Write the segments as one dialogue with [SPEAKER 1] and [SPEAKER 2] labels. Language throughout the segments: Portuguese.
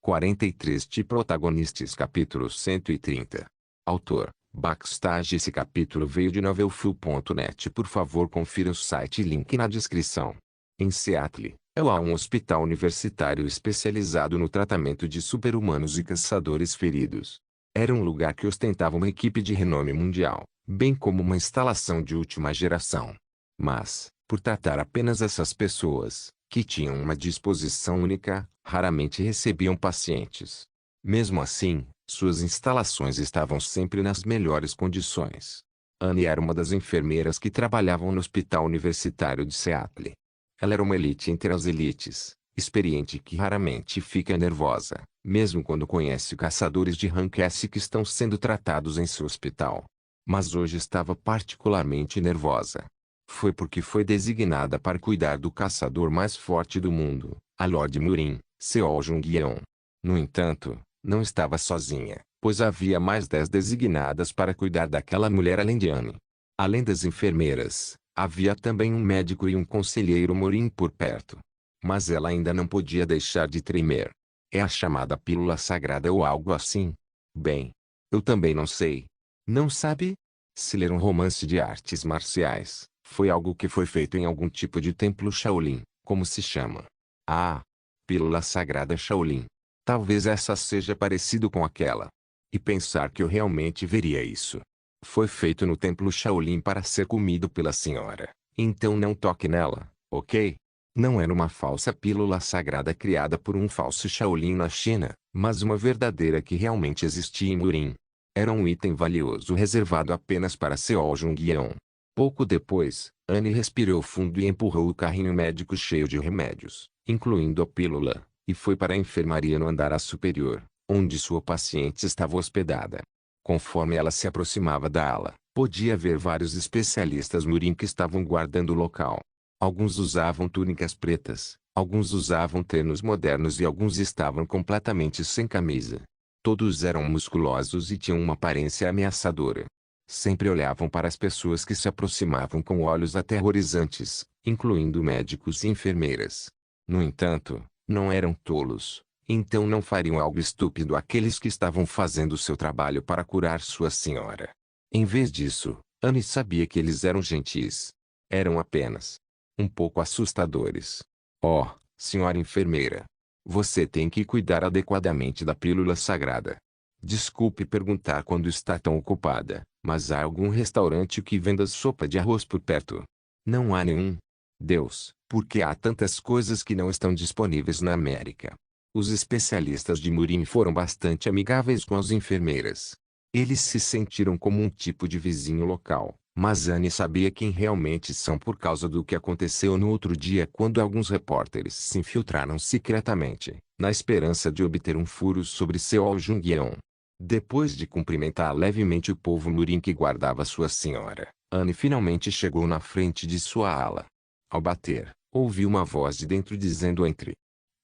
[SPEAKER 1] 43 de Protagonistas capítulo 130. Autor, Backstage. Esse capítulo veio de novelfull.net. Por favor confira o site e link na descrição. Em Seattle, há um hospital universitário especializado no tratamento de super-humanos e caçadores feridos. Era um lugar que ostentava uma equipe de renome mundial, bem como uma instalação de última geração. Mas, por tratar apenas essas pessoas, que tinham uma disposição única, raramente recebiam pacientes. Mesmo assim, suas instalações estavam sempre nas melhores condições. Annie era uma das enfermeiras que trabalhavam no Hospital Universitário de Seattle. Ela era uma elite entre as elites, experiente que raramente fica nervosa, mesmo quando conhece caçadores de rank S que estão sendo tratados em seu hospital. Mas hoje estava particularmente nervosa. Foi porque foi designada para cuidar do caçador mais forte do mundo, a Lord Murin, Seo Jung-yeon. No entanto, não estava sozinha, pois havia mais 10 designadas para cuidar daquela mulher além de Annie. Além das enfermeiras, havia também um médico e um conselheiro Murin por perto. Mas ela ainda não podia deixar de tremer. É a chamada pílula sagrada ou algo assim? Bem, eu também não sei. Não sabe? Se ler um romance de artes marciais, foi algo que foi feito em algum tipo de templo Shaolin, como se chama. Ah, pílula sagrada Shaolin. Talvez essa seja parecido com aquela. E pensar que eu realmente veria isso. Foi feito no templo Shaolin para ser comido pela senhora. Então não toque nela, ok? Não era uma falsa pílula sagrada criada por um falso Shaolin na China, mas uma verdadeira que realmente existia em Murin. Era um item valioso reservado apenas para Seo Jung-yeon. Pouco depois, Annie respirou fundo e empurrou o carrinho médico cheio de remédios, incluindo a pílula, e foi para a enfermaria no andar superior, onde sua paciente estava hospedada. Conforme ela se aproximava da ala, podia ver vários especialistas Murin que estavam guardando o local. Alguns usavam túnicas pretas, alguns usavam ternos modernos e alguns estavam completamente sem camisa. Todos eram musculosos e tinham uma aparência ameaçadora. Sempre olhavam para as pessoas que se aproximavam com olhos aterrorizantes, incluindo médicos e enfermeiras. No entanto, não eram tolos, então não fariam algo estúpido aqueles que estavam fazendo seu trabalho para curar sua senhora. Em vez disso, Annie sabia que eles eram gentis. Eram apenas um pouco assustadores. Oh, senhora enfermeira. Você tem que cuidar adequadamente da pílula sagrada. Desculpe perguntar quando está tão ocupada, mas há algum restaurante que venda sopa de arroz por perto? Não há nenhum. Deus, por que há tantas coisas que não estão disponíveis na América? Os especialistas de Murin foram bastante amigáveis com as enfermeiras. Eles se sentiram como um tipo de vizinho local, mas Annie sabia quem realmente são por causa do que aconteceu no outro dia quando alguns repórteres se infiltraram secretamente, na esperança de obter um furo sobre Seo Jung-yeon. Depois de cumprimentar levemente o povo Murin que guardava sua senhora, Annie finalmente chegou na frente de sua ala. Ao bater, ouviu uma voz de dentro dizendo entre.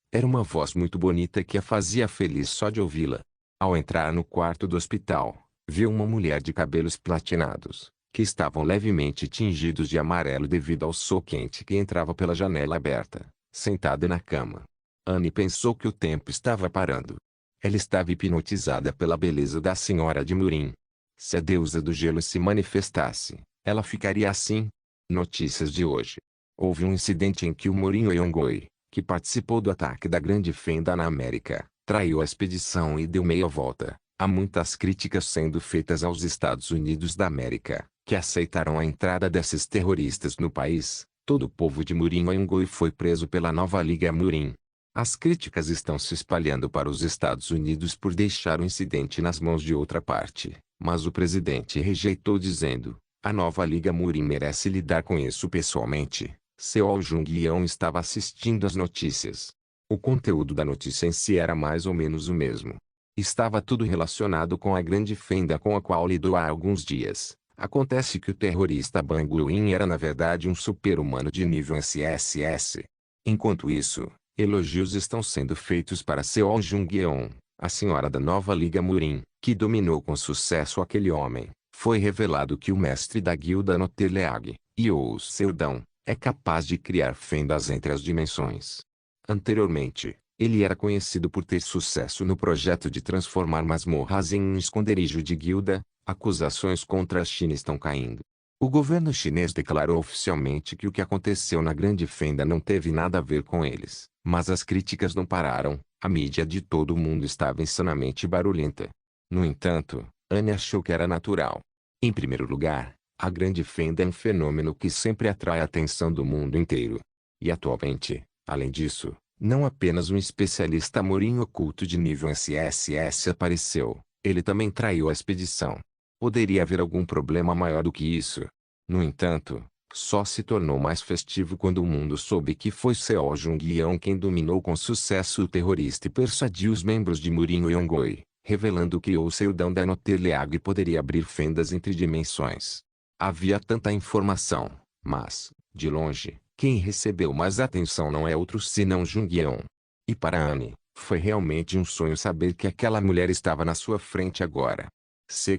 [SPEAKER 1] Era uma voz muito bonita que a fazia feliz só de ouvi-la. Ao entrar no quarto do hospital, viu uma mulher de cabelos platinados, que estavam levemente tingidos de amarelo devido ao sol quente que entrava pela janela aberta, sentada na cama. Annie pensou que o tempo estava parando. Ela estava hipnotizada pela beleza da senhora de Murin. Se a deusa do gelo se manifestasse, ela ficaria assim. Notícias de hoje. Houve um incidente em que o Murin Yongoi, que participou do ataque da Grande Fenda na América, traiu a expedição e deu meia volta. Há muitas críticas sendo feitas aos Estados Unidos da América, que aceitaram a entrada desses terroristas no país. Todo o povo de Murin Yongoi foi preso pela nova Liga Murin. As críticas estão se espalhando para os Estados Unidos por deixar o incidente nas mãos de outra parte, mas o presidente rejeitou dizendo, a nova Liga Murin merece lidar com isso pessoalmente. Seo Jung-yeon estava assistindo às notícias. O conteúdo da notícia em si era mais ou menos o mesmo. Estava tudo relacionado com a grande fenda com a qual lidou há alguns dias. Acontece que o terrorista Bang Win era na verdade um super-humano de nível SSS. Enquanto isso, elogios estão sendo feitos para Seo Jung-yeon, a senhora da nova Liga Murin, que dominou com sucesso aquele homem. Foi revelado que o mestre da guilda Noteleag, Yoo Seudão, é capaz de criar fendas entre as dimensões. Anteriormente, Ele era conhecido por ter sucesso no projeto de transformar masmorras em um esconderijo de guilda. Acusações contra a China estão caindo. O governo chinês declarou oficialmente que o que aconteceu na Grande Fenda não teve nada a ver com eles. Mas as críticas não pararam. A mídia de todo o mundo estava insanamente barulhenta. No entanto, Anne achou que era natural. Em primeiro lugar, a Grande Fenda é um fenômeno que sempre atrai a atenção do mundo inteiro. E atualmente, além disso, não apenas um especialista amorim oculto de nível SSS apareceu, ele também traiu a expedição. Poderia haver algum problema maior do que isso. No entanto, só se tornou mais festivo quando o mundo soube que foi Seo Jung-yeon quem dominou com sucesso o terrorista e persuadiu os membros de Murin Yongoi, revelando que o Seudão da Notelleag poderia abrir fendas entre dimensões. Havia tanta informação, mas, de longe, quem recebeu mais atenção não é outro senão Jung-yeon. E para Anne, foi realmente um sonho saber que aquela mulher estava na sua frente agora.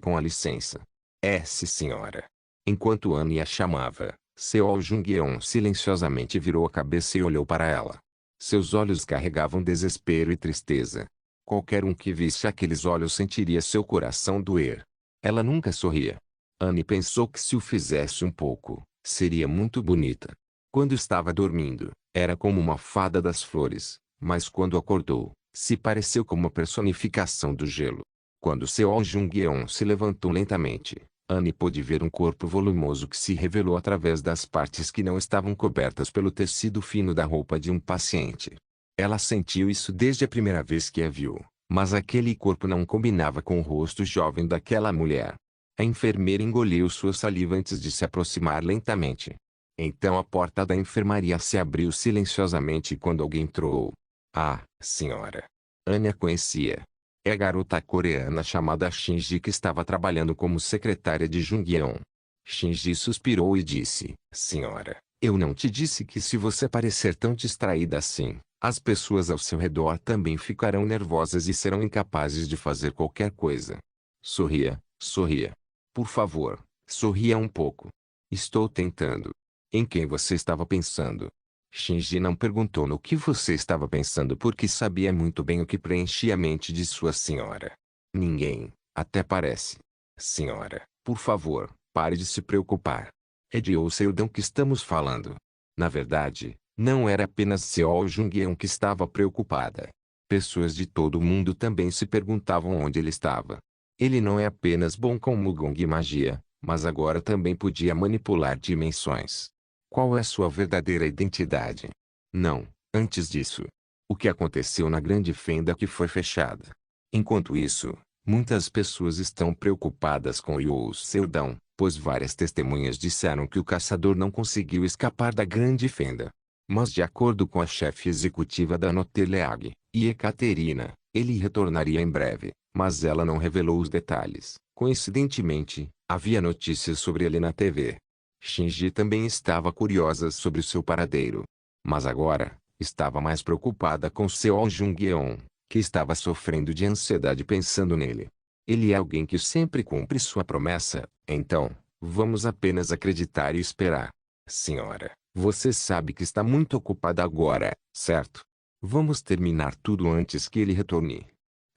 [SPEAKER 1] Com a licença. Senhora. Enquanto Anne a chamava, Seo Jung-yeon silenciosamente virou a cabeça e olhou para ela. Seus olhos carregavam desespero e tristeza. Qualquer um que visse aqueles olhos sentiria seu coração doer. Ela nunca sorria. Anne pensou que se o fizesse um pouco, seria muito bonita. Quando estava dormindo, era como uma fada das flores, mas quando acordou, se pareceu com uma personificação do gelo. Quando Seo Jung-yeon se levantou lentamente, Anne pôde ver um corpo volumoso que se revelou através das partes que não estavam cobertas pelo tecido fino da roupa de um paciente. Ela sentiu isso desde a primeira vez que a viu, mas aquele corpo não combinava com o rosto jovem daquela mulher. A enfermeira engoliu sua saliva antes de se aproximar lentamente. Então a porta da enfermaria se abriu silenciosamente quando alguém entrou. Ah, senhora. Anne a conhecia. É a garota coreana chamada Shinji que estava trabalhando como secretária de Jung-yeon. Shinji suspirou e disse, senhora, eu não te disse que se você parecer tão distraída assim, as pessoas ao seu redor também ficarão nervosas e serão incapazes de fazer qualquer coisa. Sorria, sorria. Por favor, sorria um pouco. Estou tentando. Em quem você estava pensando? Shinji não perguntou no que você estava pensando porque sabia muito bem o que preenchia a mente de sua senhora. Ninguém, até parece. Senhora, por favor, pare de se preocupar. É de Seudão que estamos falando. Na verdade, não era apenas Seo Jung-yeon que estava preocupada. Pessoas de todo o mundo também se perguntavam onde ele estava. Ele não é apenas bom com Mugong e magia, mas agora também podia manipular dimensões. Qual é sua verdadeira identidade? Não, antes disso. O que aconteceu na grande fenda que foi fechada? Enquanto isso, muitas pessoas estão preocupadas com Yu Seudão, pois várias testemunhas disseram que o caçador não conseguiu escapar da grande fenda. Mas de acordo com a chefe executiva da Notelleag, Ekaterina, ele retornaria em breve, mas ela não revelou os detalhes. Coincidentemente, havia notícias sobre ele na TV. Shinji também estava curiosa sobre o seu paradeiro. Mas agora, estava mais preocupada com Seo Jung-yeon, que estava sofrendo de ansiedade pensando nele. Ele é alguém que sempre cumpre sua promessa, então, vamos apenas acreditar e esperar. Senhora, você sabe que está muito ocupada agora, certo? Vamos terminar tudo antes que ele retorne.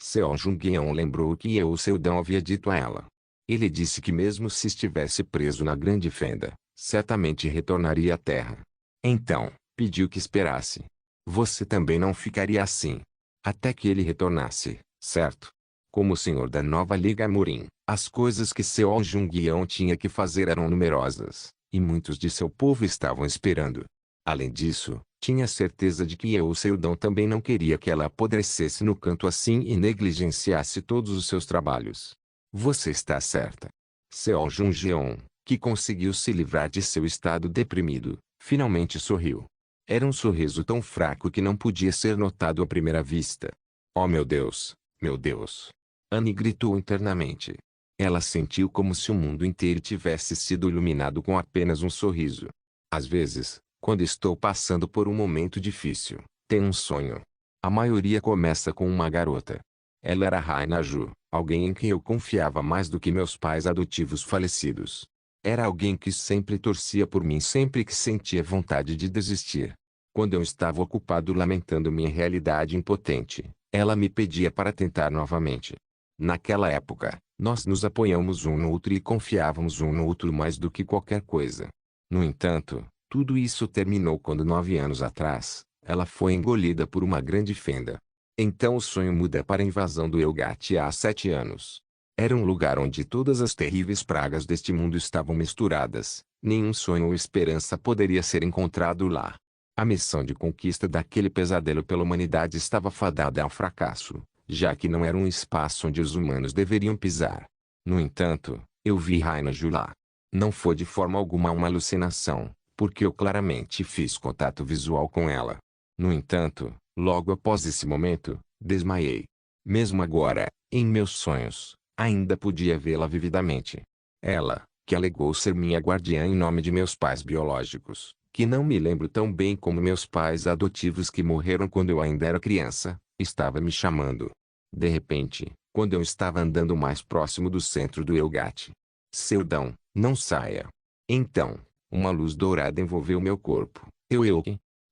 [SPEAKER 1] Seo Jung-yeon lembrou o que Yeo Seudão havia dito a ela. Ele disse que mesmo se estivesse preso na grande fenda, certamente retornaria à Terra. Então, pediu que esperasse. Você também não ficaria assim. Até que ele retornasse, certo? Como senhor da nova Liga Murin, as coisas que Seo Jung-yeon tinha que fazer eram numerosas, e muitos de seu povo estavam esperando. Além disso, tinha certeza de que Yeo Seudão também não queria que ela apodrecesse no canto assim e negligenciasse todos os seus trabalhos. Você está certa. Seo Jung-yeon, que conseguiu se livrar de seu estado deprimido, finalmente sorriu. Era um sorriso tão fraco que não podia ser notado à primeira vista. Oh meu Deus, meu Deus! Anne gritou internamente. Ela sentiu como se o mundo inteiro tivesse sido iluminado com apenas um sorriso. Às vezes, quando estou passando por um momento difícil, tenho um sonho. A maioria começa com uma garota. Ela era Raina Ju, alguém em quem eu confiava mais do que meus pais adotivos falecidos. Era alguém que sempre torcia por mim sempre que sentia vontade de desistir. Quando eu estava ocupado lamentando minha realidade impotente, ela me pedia para tentar novamente. Naquela época, nós nos apoiamos um no outro e confiávamos um no outro mais do que qualquer coisa. No entanto, tudo isso terminou quando 9 anos atrás, ela foi engolida por uma grande fenda. Então o sonho muda para a invasão do Elgat há 7 anos. Era um lugar onde todas as terríveis pragas deste mundo estavam misturadas. Nenhum sonho ou esperança poderia ser encontrado lá. A missão de conquista daquele pesadelo pela humanidade estava fadada ao fracasso, já que não era um espaço onde os humanos deveriam pisar. No entanto, eu vi Rainaju lá. Não foi de forma alguma uma alucinação, porque eu claramente fiz contato visual com ela. No entanto, logo após esse momento, desmaiei. Mesmo agora, em meus sonhos, ainda podia vê-la vividamente. Ela, que alegou ser minha guardiã em nome de meus pais biológicos, que não me lembro tão bem como meus pais adotivos que morreram quando eu ainda era criança, estava me chamando. De repente, quando eu estava andando mais próximo do centro do Elgat. Seldão, não saia. Então, uma luz dourada envolveu meu corpo.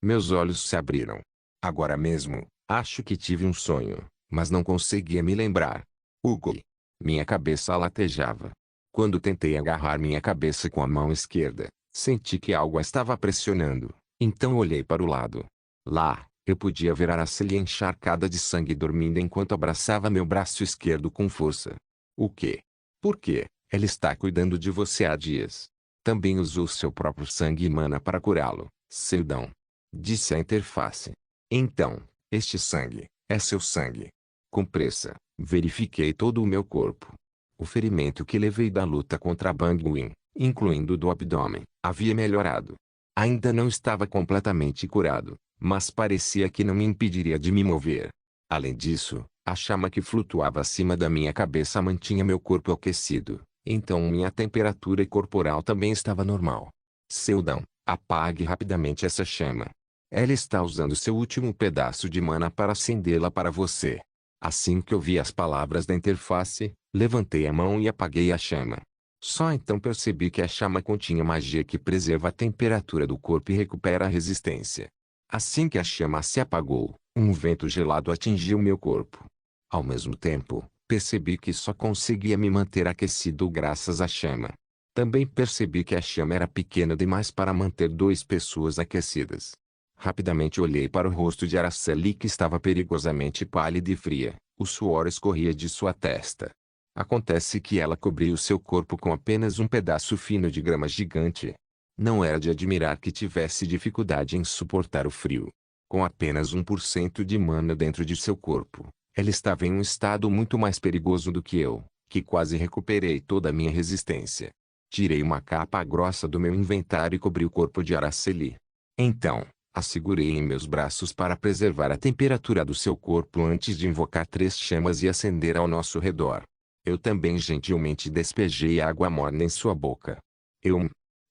[SPEAKER 1] Meus olhos se abriram. Agora mesmo, acho que tive um sonho, mas não conseguia me lembrar. Hugo. Minha cabeça latejava. Quando tentei agarrar minha cabeça com a mão esquerda, senti que algo a estava pressionando, então olhei para o lado. Lá, eu podia ver Araceli encharcada de sangue dormindo enquanto abraçava meu braço esquerdo com força. O quê? Por quê? Ela está cuidando de você há dias. Também usou seu próprio sangue e mana para curá-lo, Seldão. Disse a interface. Então, este sangue, é seu sangue. Com pressa, verifiquei todo o meu corpo. O ferimento que levei da luta contra Bangwin, incluindo do abdômen, havia melhorado. Ainda não estava completamente curado, mas parecia que não me impediria de me mover. Além disso, a chama que flutuava acima da minha cabeça mantinha meu corpo aquecido, então minha temperatura corporal também estava normal. Seldão, apague rapidamente essa chama. Ela está usando seu último pedaço de mana para acendê-la para você. Assim que ouvi as palavras da interface, levantei a mão e apaguei a chama. Só então percebi que a chama continha magia que preserva a temperatura do corpo e recupera a resistência. Assim que a chama se apagou, um vento gelado atingiu meu corpo. Ao mesmo tempo, percebi que só conseguia me manter aquecido graças à chama. Também percebi que a chama era pequena demais para manter 2 pessoas aquecidas. Rapidamente olhei para o rosto de Araceli que estava perigosamente pálida e fria. O suor escorria de sua testa. Acontece que ela cobriu seu corpo com apenas um pedaço fino de grama gigante. Não era de admirar que tivesse dificuldade em suportar o frio. Com apenas 1% de mana dentro de seu corpo, ela estava em um estado muito mais perigoso do que eu, que quase recuperei toda a minha resistência. Tirei uma capa grossa do meu inventário e cobri o corpo de Araceli. Então, a segurei em meus braços para preservar a temperatura do seu corpo antes de invocar 3 chamas e acender ao nosso redor. Eu também gentilmente despejei água morna em sua boca.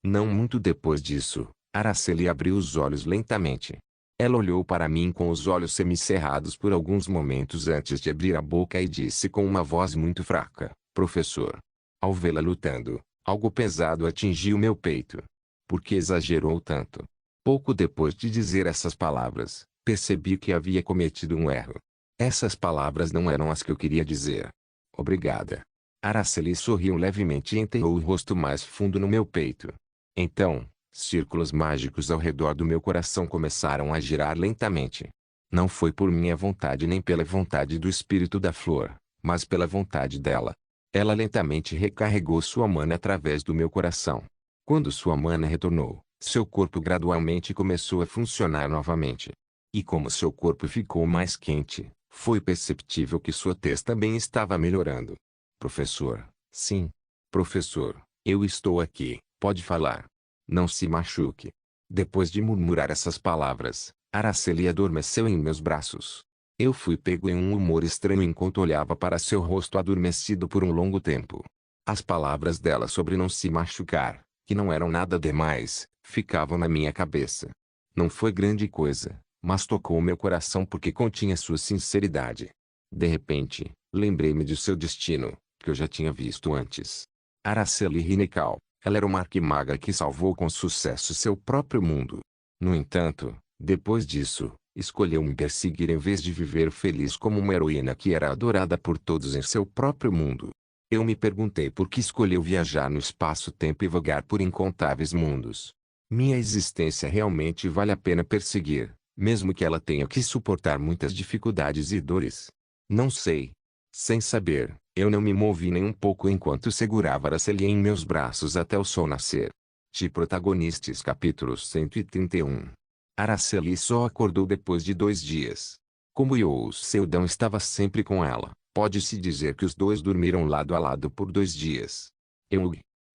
[SPEAKER 1] Não muito depois disso, Araceli abriu os olhos lentamente. Ela olhou para mim com os olhos semicerrados por alguns momentos antes de abrir a boca e disse com uma voz muito fraca: Professor. Ao vê-la lutando, algo pesado atingiu meu peito. Por que exagerou tanto? Pouco depois de dizer essas palavras, percebi que havia cometido um erro. Essas palavras não eram as que eu queria dizer. Obrigada. Araceli sorriu levemente e enterrou o rosto mais fundo no meu peito. Então, círculos mágicos ao redor do meu coração começaram a girar lentamente. Não foi por minha vontade nem pela vontade do espírito da flor, mas pela vontade dela. Ela lentamente recarregou sua mana através do meu coração. Quando sua mana retornou, seu corpo gradualmente começou a funcionar novamente. E como seu corpo ficou mais quente, foi perceptível que sua tez também estava melhorando. Professor, sim. Professor, eu estou aqui, pode falar. Não se machuque. Depois de murmurar essas palavras, Araceli adormeceu em meus braços. Eu fui pego em um humor estranho enquanto olhava para seu rosto adormecido por um longo tempo. As palavras dela sobre não se machucar, que não eram nada demais, ficavam na minha cabeça. Não foi grande coisa, mas tocou meu coração porque continha sua sinceridade. De repente, lembrei-me de seu destino, que eu já tinha visto antes. Araceli Rinekal, ela era uma arquimaga que salvou com sucesso seu próprio mundo. No entanto, Depois disso, escolheu me perseguir em vez de viver feliz como uma heroína que era adorada por todos em seu próprio mundo. Eu me perguntei por que escolheu viajar no espaço-tempo e vagar por incontáveis mundos. Minha existência realmente vale a pena perseguir, mesmo que ela tenha que suportar muitas dificuldades e dores? Não sei. Sem saber, eu não me movi nem um pouco enquanto segurava Araceli em meus braços até o sol nascer. De Protagonistas capítulo 131. Araceli só acordou depois de 2 dias. Como Seldão estava sempre com ela, pode-se dizer que os dois dormiram lado a lado por 2 dias.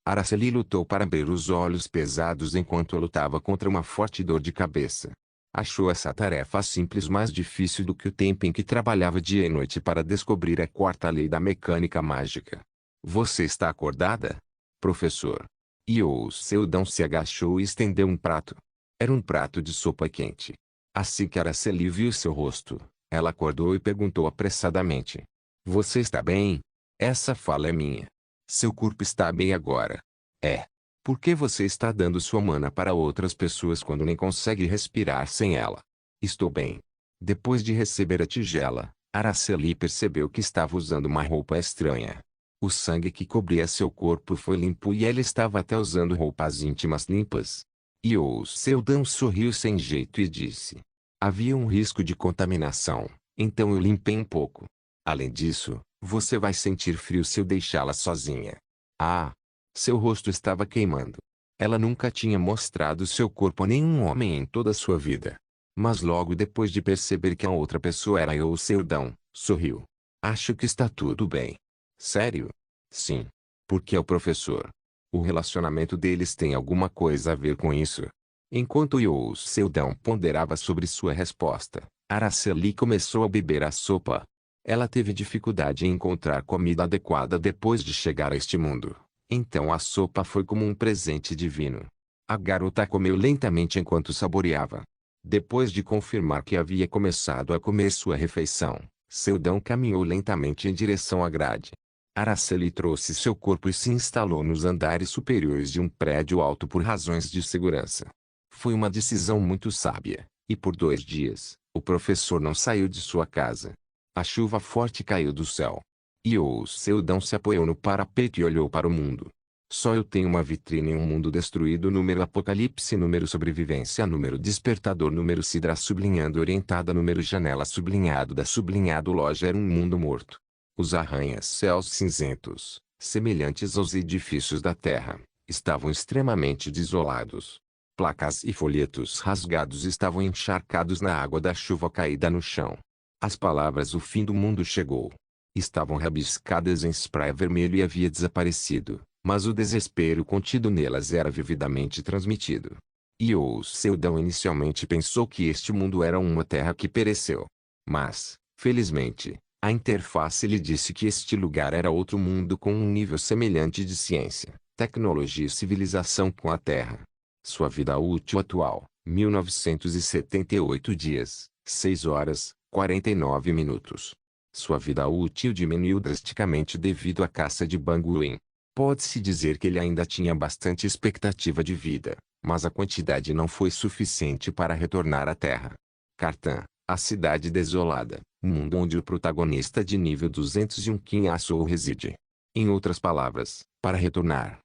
[SPEAKER 1] Araceli lutou para abrir os olhos pesados enquanto lutava contra uma forte dor de cabeça. Achou essa tarefa simples mais difícil do que o tempo em que trabalhava dia e noite para descobrir a quarta lei da mecânica mágica. Você está acordada? Professor. Seldão se agachou e estendeu um prato. Era um prato de sopa quente. Assim que Araceli viu seu rosto, ela acordou e perguntou apressadamente. Você está bem? Essa fala é minha. Seu corpo está bem agora. É. Por que você está dando sua mana para outras pessoas quando nem consegue respirar sem ela? Estou bem. Depois de receber a tigela, Araceli percebeu que estava usando uma roupa estranha. O sangue que cobria seu corpo foi limpo e ela estava até usando roupas íntimas limpas. Seldão sorriu sem jeito e disse. Havia um risco de contaminação, então eu limpei um pouco. Além disso, você vai sentir frio se eu deixá-la sozinha. Ah! Seu rosto estava queimando. Ela nunca tinha mostrado seu corpo a nenhum homem em toda sua vida. Mas logo depois de perceber que a outra pessoa era Seldão, sorriu. Acho que está tudo bem. Sério? Sim. Porque é o professor. O relacionamento deles tem alguma coisa a ver com isso. Enquanto Seldão ponderava sobre sua resposta, Araceli começou a beber a sopa. Ela teve dificuldade em encontrar comida adequada depois de chegar a este mundo. Então a sopa foi como um presente divino. A garota comeu lentamente enquanto saboreava. Depois de confirmar que havia começado a comer sua refeição, Seldão caminhou lentamente em direção à grade. Araceli trouxe seu corpo e se instalou nos andares superiores de um prédio alto por razões de segurança. Foi uma decisão muito sábia, e por 2 dias, o professor não saiu de sua casa. A chuva forte caiu do céu. Seldão se apoiou no parapeito e olhou para o mundo. Só eu tenho uma vitrine em um mundo destruído. Número apocalipse. Número sobrevivência. Número despertador. Número cidra sublinhando orientada. Número janela sublinhado da sublinhado loja. Era um mundo morto. Os arranha-céus cinzentos, semelhantes aos edifícios da terra, estavam extremamente desolados. Placas e folhetos rasgados estavam encharcados na água da chuva caída no chão. As palavras "o fim do mundo chegou" estavam rabiscadas em spray vermelho e havia desaparecido, mas o desespero contido nelas era vividamente transmitido. Seldão inicialmente pensou que este mundo era uma terra que pereceu. Mas, felizmente, a interface lhe disse que este lugar era outro mundo com um nível semelhante de ciência, tecnologia e civilização com a Terra. Sua vida útil atual, 1978 dias, 6 horas, 49 minutos. Sua vida útil diminuiu drasticamente devido à caça de Banguin. Pode-se dizer que ele ainda tinha bastante expectativa de vida, mas a quantidade não foi suficiente para retornar à Terra. Cartan, a cidade desolada, mundo onde o protagonista de nível 201 Kim Asou reside. Em outras palavras, para retornar,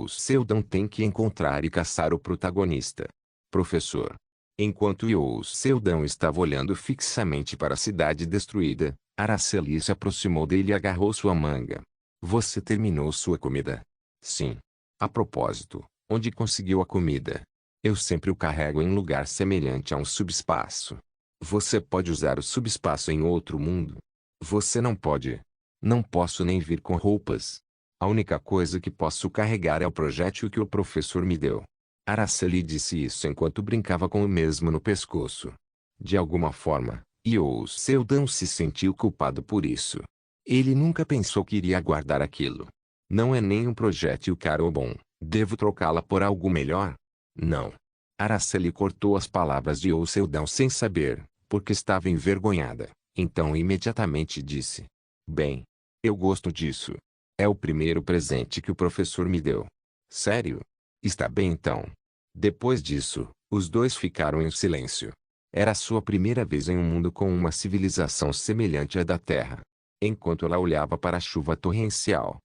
[SPEAKER 1] Seldão tem que encontrar e caçar o protagonista. Professor. Enquanto Seldão estava olhando fixamente para a cidade destruída, Araceli se aproximou dele e agarrou sua manga. Você terminou sua comida? Sim. A propósito, onde conseguiu a comida? Eu sempre o carrego em lugar semelhante a um subespaço. Você pode usar o subespaço em outro mundo? Você não pode. Não posso nem vir com roupas. A única coisa que posso carregar é o projétil que o professor me deu. Araceli disse isso enquanto brincava com o mesmo no pescoço. De alguma forma, Seldão se sentiu culpado por isso. Ele nunca pensou que iria guardar aquilo. Não é nem um projétil caro ou bom. Devo trocá-la por algo melhor? Não. Araceli cortou as palavras de Seldão sem saber, porque estava envergonhada. Então imediatamente disse. Bem. Eu gosto disso. É o primeiro presente que o professor me deu. Sério? Está bem então. Depois disso, Os dois ficaram em silêncio. Era sua primeira vez em um mundo com uma civilização semelhante à da Terra. Enquanto ela olhava para a chuva torrencial,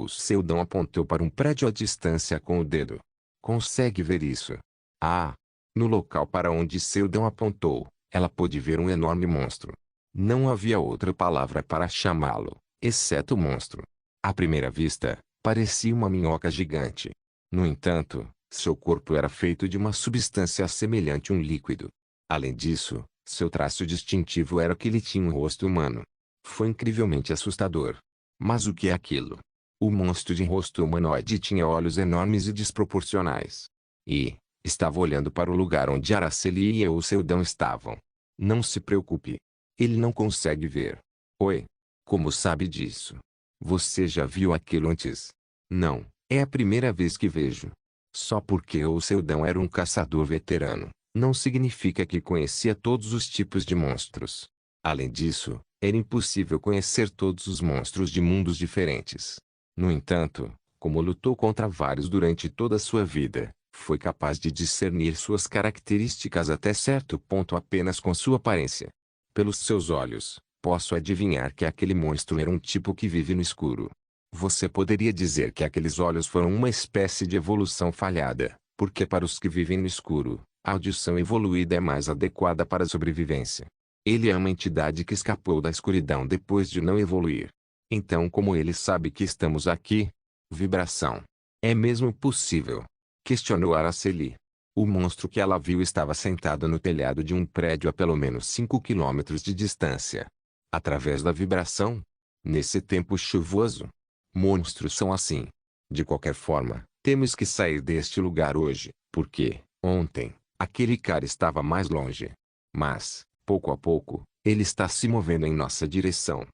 [SPEAKER 1] Seldon apontou para um prédio à distância com o dedo. Consegue ver isso? Ah! No local para onde Seldon apontou, ela pôde ver um enorme monstro. Não havia outra palavra para chamá-lo, exceto monstro. À primeira vista, parecia uma minhoca gigante. No entanto, seu corpo era feito de uma substância semelhante a um líquido. Além disso, seu traço distintivo era que ele tinha um rosto humano. Foi incrivelmente assustador. Mas o que é aquilo? O monstro de rosto humanoide tinha olhos enormes e desproporcionais. E estava olhando para o lugar onde Araceli e Seldon estavam. Não se preocupe. Ele não consegue ver. Oi. Como sabe disso? Você já viu aquilo antes? Não, é a primeira vez que vejo. Só porque Seldon era um caçador veterano, não significa que conhecia todos os tipos de monstros. Além disso, era impossível conhecer todos os monstros de mundos diferentes. No entanto, como lutou contra vários durante toda a sua vida, foi capaz de discernir suas características até certo ponto apenas com sua aparência. Pelos seus olhos, posso adivinhar que aquele monstro era um tipo que vive no escuro. Você poderia dizer que aqueles olhos foram uma espécie de evolução falhada, porque para os que vivem no escuro, a audição evoluída é mais adequada para a sobrevivência. Ele é uma entidade que escapou da escuridão depois de não evoluir. Então como ele sabe que estamos aqui? Vibração. É mesmo possível? Questionou Araceli. O monstro que ela viu estava sentado no telhado de um prédio a pelo menos 5 quilômetros de distância. Através da vibração? Nesse tempo chuvoso? Monstros são assim. De qualquer forma, temos que sair deste lugar hoje, porque, ontem, aquele cara estava mais longe. Mas, pouco a pouco, ele está se movendo em nossa direção.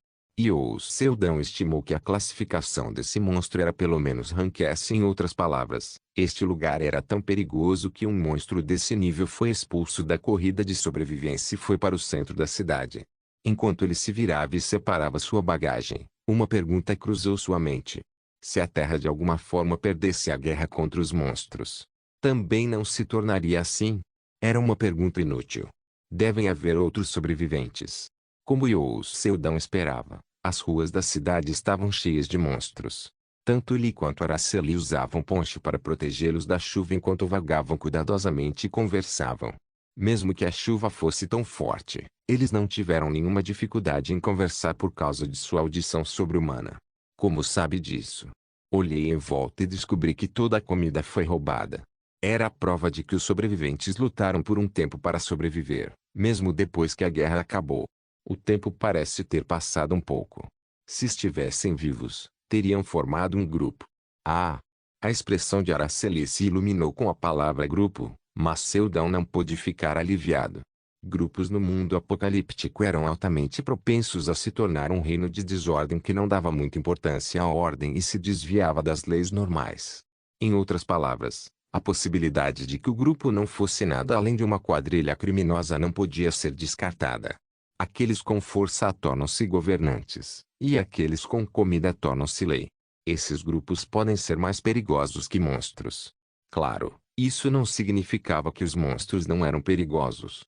[SPEAKER 1] Seldon estimou que a classificação desse monstro era pelo menos Rank S. Em outras palavras, este lugar era tão perigoso que um monstro desse nível foi expulso da corrida de sobrevivência e foi para o centro da cidade. Enquanto ele se virava e separava sua bagagem, uma pergunta cruzou sua mente. Se a Terra de alguma forma perdesse a guerra contra os monstros, também não se tornaria assim? Era uma pergunta inútil. Devem haver outros sobreviventes. Como Seldon esperava, as ruas da cidade estavam cheias de monstros. Tanto ele quanto Araceli usavam poncho para protegê-los da chuva enquanto vagavam cuidadosamente e conversavam. Mesmo que a chuva fosse tão forte, eles não tiveram nenhuma dificuldade em conversar por causa de sua audição sobre-humana. Como sabe disso? Olhei em volta e descobri que toda a comida foi roubada. Era a prova de que os sobreviventes lutaram por um tempo para sobreviver, mesmo depois que a guerra acabou. O tempo parece ter passado um pouco. Se estivessem vivos, teriam formado um grupo. Ah! A expressão de Araceli se iluminou com a palavra grupo, mas Seldon não pôde ficar aliviado. Grupos no mundo apocalíptico eram altamente propensos a se tornar um reino de desordem que não dava muita importância à ordem e se desviava das leis normais. Em outras palavras, a possibilidade de que o grupo não fosse nada além de uma quadrilha criminosa não podia ser descartada. Aqueles com força tornam-se governantes, e aqueles com comida tornam-se lei. Esses grupos podem ser mais perigosos que monstros. Claro, isso não significava que os monstros não eram perigosos.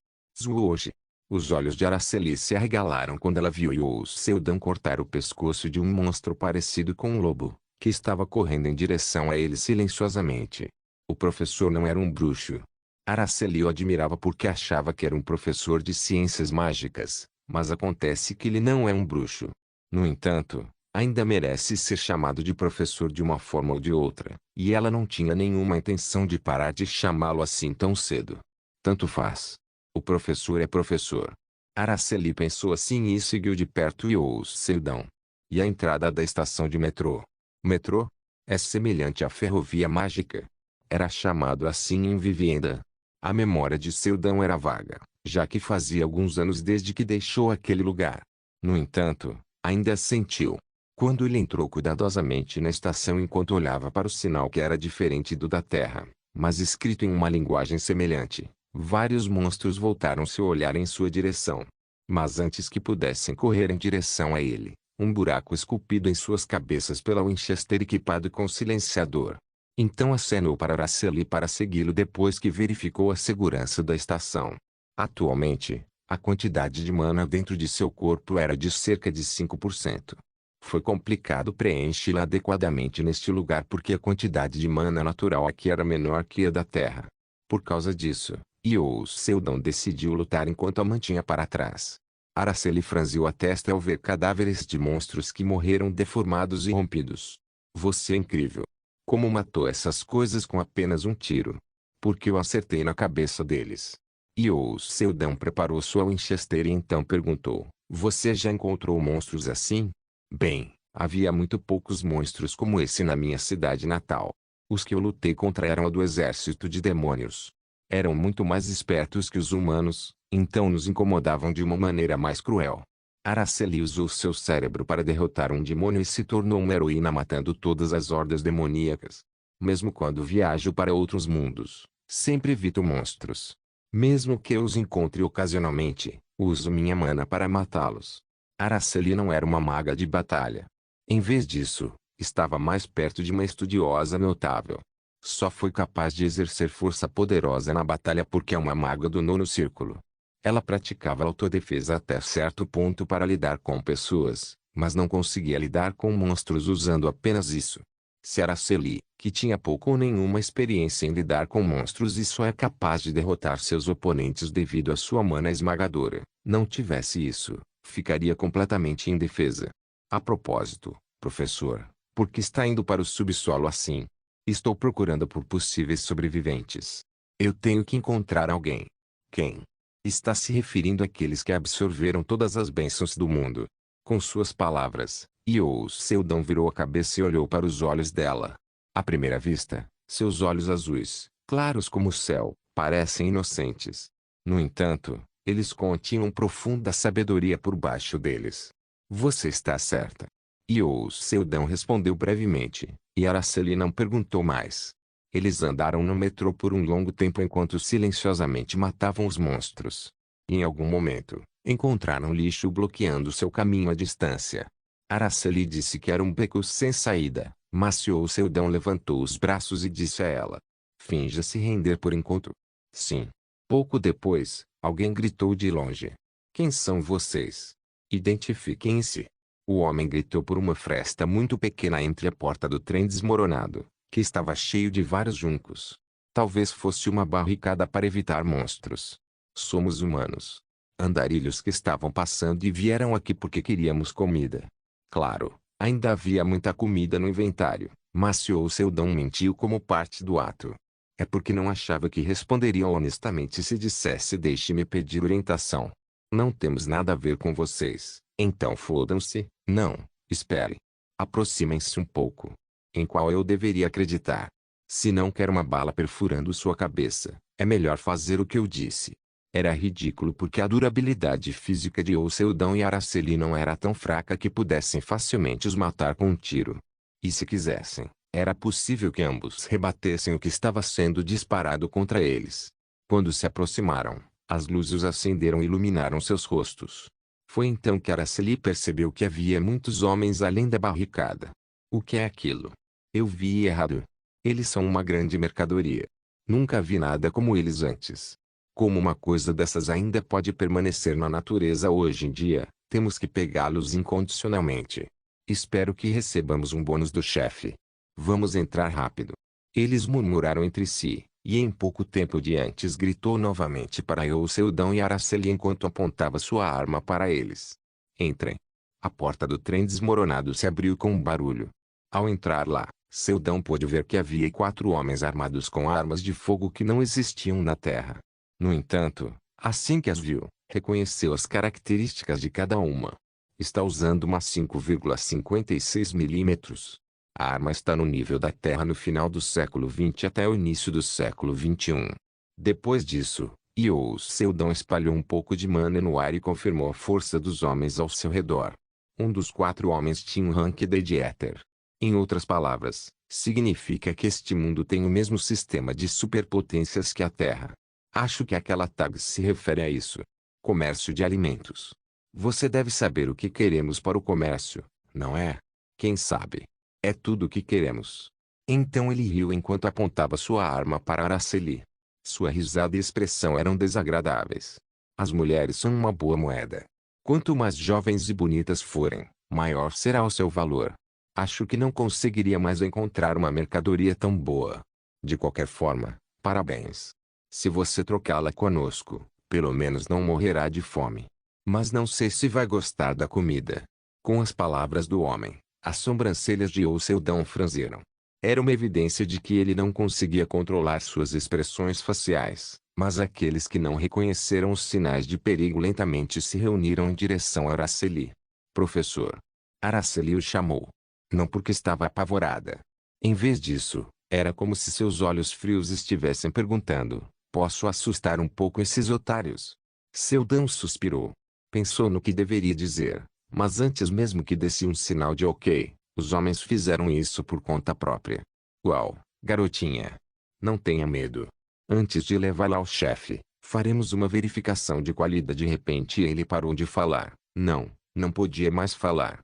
[SPEAKER 1] Hoje, os olhos de Araceli se arregalaram quando ela viu Seldon cortar o pescoço de um monstro parecido com um lobo, que estava correndo em direção a ele silenciosamente. O professor não era um bruxo. Araceli o admirava porque achava que era um professor de ciências mágicas, mas acontece que ele não é um bruxo. No entanto, ainda merece ser chamado de professor de uma forma ou de outra, e ela não tinha nenhuma intenção de parar de chamá-lo assim tão cedo. Tanto faz. O professor é professor. Araceli pensou assim e seguiu de perto Seldon. E a entrada da estação de metrô? Metrô? É semelhante à ferrovia mágica. Era chamado assim em Vivienda. A memória de Seldon era vaga, já que fazia alguns anos desde que deixou aquele lugar. No entanto, ainda sentiu. Quando ele entrou cuidadosamente na estação enquanto olhava para o sinal que era diferente do da Terra, mas escrito em uma linguagem semelhante, vários monstros voltaram-se a olhar em sua direção. Mas antes que pudessem correr em direção a ele, um buraco esculpido em suas cabeças pela Winchester equipado com silenciador. Então acenou para Araceli para segui-lo depois que verificou a segurança da estação. Atualmente, a quantidade de mana dentro de seu corpo era de cerca de 5%. Foi complicado preenchê-la adequadamente neste lugar porque a quantidade de mana natural aqui era menor que a da Terra. Por causa disso, Io Seldon decidiu lutar enquanto a mantinha para trás. Araceli franziu a testa ao ver cadáveres de monstros que morreram deformados e rompidos. Você é incrível. Como matou essas coisas com apenas um tiro? Porque eu acertei na cabeça deles. Io Seldon preparou sua Winchester e então perguntou, você já encontrou monstros assim? Bem, havia muito poucos monstros como esse na minha cidade natal. Os que eu lutei contra eram do exército de demônios. Eram muito mais espertos que os humanos, então nos incomodavam de uma maneira mais cruel. Araceli usou seu cérebro para derrotar um demônio e se tornou uma heroína matando todas as hordas demoníacas. Mesmo quando viajo para outros mundos, sempre evito monstros. Mesmo que eu os encontre ocasionalmente, uso minha mana para matá-los. Araceli não era uma maga de batalha. Em vez disso, estava mais perto de uma estudiosa notável. Só foi capaz de exercer força poderosa na batalha porque é uma maga do nono círculo. Ela praticava autodefesa até certo ponto para lidar com pessoas, mas não conseguia lidar com monstros usando apenas isso. Se Araceli, que tinha pouco ou nenhuma experiência em lidar com monstros e só é capaz de derrotar seus oponentes devido à sua mana esmagadora, não tivesse isso, ficaria completamente indefesa. A propósito, professor, por que está indo para o subsolo assim? Estou procurando por possíveis sobreviventes. Eu tenho que encontrar alguém. Quem? Está se referindo àqueles que absorveram todas as bênçãos do mundo. Com suas palavras, Io Seldon virou a cabeça e olhou para os olhos dela. À primeira vista, seus olhos azuis, claros como o céu, parecem inocentes. No entanto, eles continham profunda sabedoria por baixo deles. Você está certa. Io Seldon respondeu brevemente, e Araceli não perguntou mais. Eles andaram no metrô por um longo tempo enquanto silenciosamente matavam os monstros. Em algum momento, encontraram lixo bloqueando seu caminho à distância. Araceli disse que era um beco sem saída, mas Io Seldon levantou os braços e disse a ela: finja se render por enquanto. Sim. Pouco depois, alguém gritou de longe: quem são vocês? Identifiquem-se. O homem gritou por uma fresta muito pequena entre a porta do trem desmoronado, que estava cheio de vários juncos. Talvez fosse uma barricada para evitar monstros. Somos humanos. Andarilhos que estavam passando e vieram aqui porque queríamos comida. Claro, ainda havia muita comida no inventário, mas Io Seldon mentiu como parte do ato. É porque não achava que responderiam honestamente se dissesse deixe-me pedir orientação. Não temos nada a ver com vocês, então fodam-se. Não, espere. Aproximem-se um pouco. Em qual eu deveria acreditar? Se não quer uma bala perfurando sua cabeça, é melhor fazer o que eu disse. Era ridículo porque a durabilidade física de Io Seldon e Araceli não era tão fraca que pudessem facilmente os matar com um tiro. E se quisessem, era possível que ambos rebatessem o que estava sendo disparado contra eles. Quando se aproximaram, as luzes os acenderam e iluminaram seus rostos. Foi então que Araceli percebeu que havia muitos homens além da barricada. O que é aquilo? Eu vi errado. Eles são uma grande mercadoria. Nunca vi nada como eles antes. Como uma coisa dessas ainda pode permanecer na natureza hoje em dia, temos que pegá-los incondicionalmente. Espero que recebamos um bônus do chefe. Vamos entrar rápido. Eles murmuraram entre si, e em pouco tempo de antes gritou novamente para Io Seldon e Araceli enquanto apontava sua arma para eles. Entrem. A porta do trem desmoronado se abriu com um barulho. Ao entrar lá, Seldon pôde ver que havia 4 homens armados com armas de fogo que não existiam na Terra. No entanto, assim que as viu, reconheceu as características de cada uma. Está usando uma 5,56 milímetros. A arma está no nível da Terra no final do século XX até o início do século XXI. Depois disso, Io Seldon espalhou um pouco de mana no ar e confirmou a força dos homens ao seu redor. Um dos 4 homens tinha um rank de éter. Em outras palavras, significa que este mundo tem o mesmo sistema de superpotências que a Terra. Acho que aquela tag se refere a isso. Comércio de alimentos. Você deve saber o que queremos para o comércio, não é? Quem sabe? É tudo o que queremos. Então ele riu enquanto apontava sua arma para Araceli. Sua risada e expressão eram desagradáveis. As mulheres são uma boa moeda. Quanto mais jovens e bonitas forem, maior será o seu valor. Acho que não conseguiria mais encontrar uma mercadoria tão boa. De qualquer forma, parabéns. Se você trocá-la conosco, pelo menos não morrerá de fome. Mas não sei se vai gostar da comida. Com as palavras do homem, as sobrancelhas de Seldon franziram. Era uma evidência de que ele não conseguia controlar suas expressões faciais, mas aqueles que não reconheceram os sinais de perigo lentamente se reuniram em direção a Araceli. Professor. Araceli o chamou. Não porque estava apavorada. Em vez disso, era como se seus olhos frios estivessem perguntando: posso assustar um pouco esses otários? Seldon suspirou. Pensou no que deveria dizer, mas antes mesmo que desse um sinal de ok, os homens fizeram isso por conta própria. Uau, garotinha. Não tenha medo. Antes de levá-la ao chefe, faremos uma verificação de qualidade. De repente ele parou de falar. Não podia mais falar.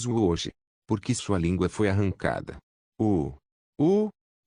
[SPEAKER 1] Hoje. Porque sua língua foi arrancada.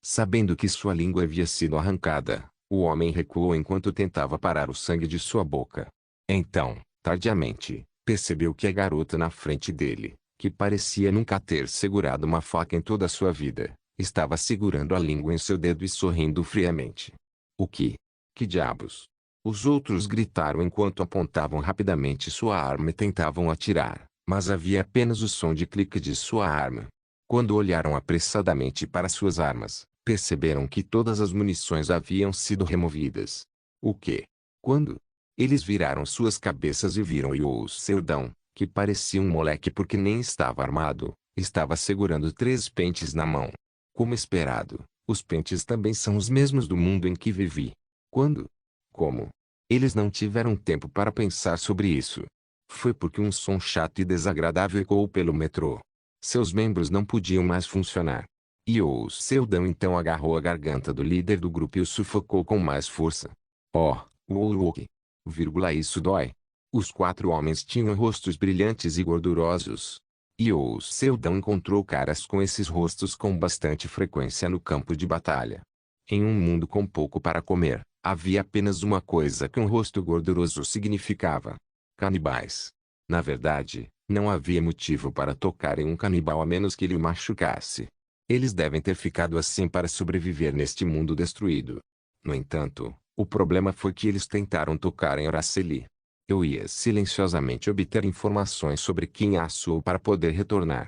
[SPEAKER 1] Sabendo que sua língua havia sido arrancada, o homem recuou enquanto tentava parar o sangue de sua boca. Então, tardiamente, percebeu que a garota na frente dele, que parecia nunca ter segurado uma faca em toda a sua vida, estava segurando a língua em seu dedo e sorrindo friamente. O que? Que diabos? Os outros gritaram enquanto apontavam rapidamente sua arma e tentavam atirar, mas havia apenas o som de clique de sua arma. Quando olharam apressadamente para suas armas, perceberam que todas as munições haviam sido removidas. O quê? Quando? Eles viraram suas cabeças e viram Seldon, que parecia um moleque porque nem estava armado, estava segurando 3 pentes na mão. Como esperado, os pentes também são os mesmos do mundo em que vivi. Quando? Como? Eles não tiveram tempo para pensar sobre isso. Foi porque um som chato e desagradável ecoou pelo metrô. Seus membros não podiam mais funcionar. Seldon então agarrou a garganta do líder do grupo e o sufocou com mais força. Isso dói. Os 4 homens tinham rostos brilhantes e gordurosos. Seldon encontrou caras com esses rostos com bastante frequência no campo de batalha. Em um mundo com pouco para comer, havia apenas uma coisa que um rosto gorduroso significava: canibais. Na verdade, não havia motivo para tocar em um canibal a menos que ele o machucasse. Eles devem ter ficado assim para sobreviver neste mundo destruído. No entanto, o problema foi que eles tentaram tocar em Araceli. Eu ia silenciosamente obter informações sobre quem a assou para poder retornar.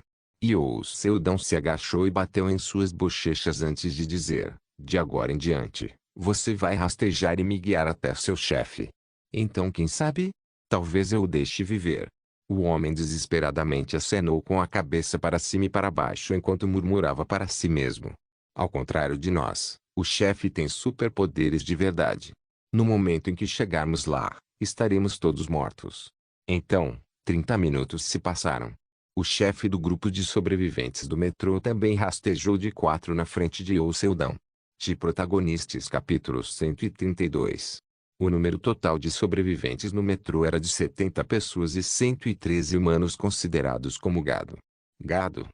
[SPEAKER 1] Seldon se agachou e bateu em suas bochechas antes de dizer: de agora em diante, você vai rastejar e me guiar até seu chefe. Então quem sabe? Talvez eu o deixe viver. O homem desesperadamente acenou com a cabeça para cima e para baixo enquanto murmurava para si mesmo. Ao contrário de nós, o chefe tem superpoderes de verdade. No momento em que chegarmos lá, estaremos todos mortos. Então, 30 minutos se passaram. O chefe do grupo de sobreviventes do metrô também rastejou de 4 na frente de Seldon. De Protagonistas capítulo 132. O número total de sobreviventes no metrô era de 70 pessoas e 113 humanos considerados como gado. Gado.